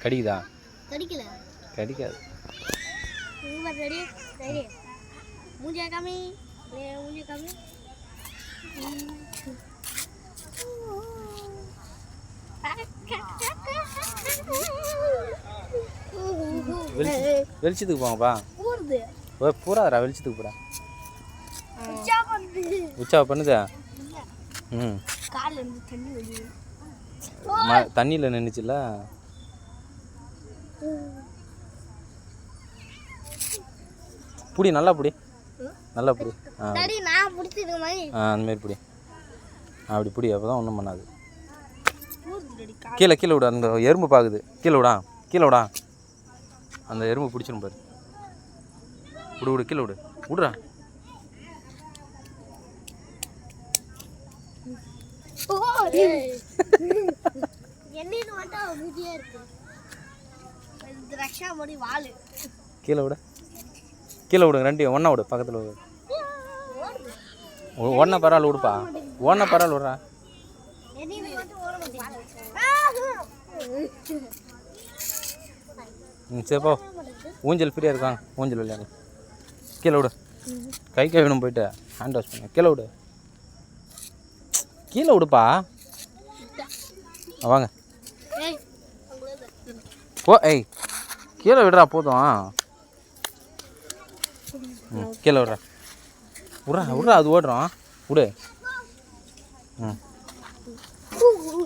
கடிக்குதா? கடிக்கல. கடிக்காது. Ready ready. மூஞ்சியா காமி. மூஞ்சி காமி. வெளிச்சத்துக்கு போங்கப்பா. பூராதரா வெளிச்சத்துக்கு போடா. உச்சா பண்ணுதா? ம். கால்ல இருந்து தண்ணி வருது. தண்ணியில் நின்றுச்சுல்ல. புடி நல்லா புடி. நல்லா புடி. நான் பிடிச்சிருக்க மாதிரி. அந்தமாரி புடி. அப்படி புடி, அப்போ தான் ஒன்றும் பண்ணாது. கீழே கீழே விட. அந்த எறும்பு பார்க்குது. கீழே விடா, கீழே விடா. அந்த எறும்பு பிடிச்சிடும் பாரு. விடு விடு, கீழே விடு, விடுறா. கீழே விட, கீழே விடுங்க ரெண்டையும் ஒன்றா விடு. பக்கத்தில் விடு. ஒன்றா பரவாயில்ல விடுப்பா. ஒன்றா பரவாயில்ல விட்றா. சரிப்போ. ஊஞ்சல் ஃப்ரீயாக இருக்காங்க. ஊஞ்சல் விளையாடு. கீழே விடு. கை கழுவணும் போயிட்டு ஹேண்ட் வாஷ் பண்ண. கீழே விடு, கீழே விடுப்பா. வாங்க போ. ஏய் கீழே விடுறா போதும். கீழே விட்றா. விட்றா விட்றா, அது ஓடுறோம். விடு. ம்.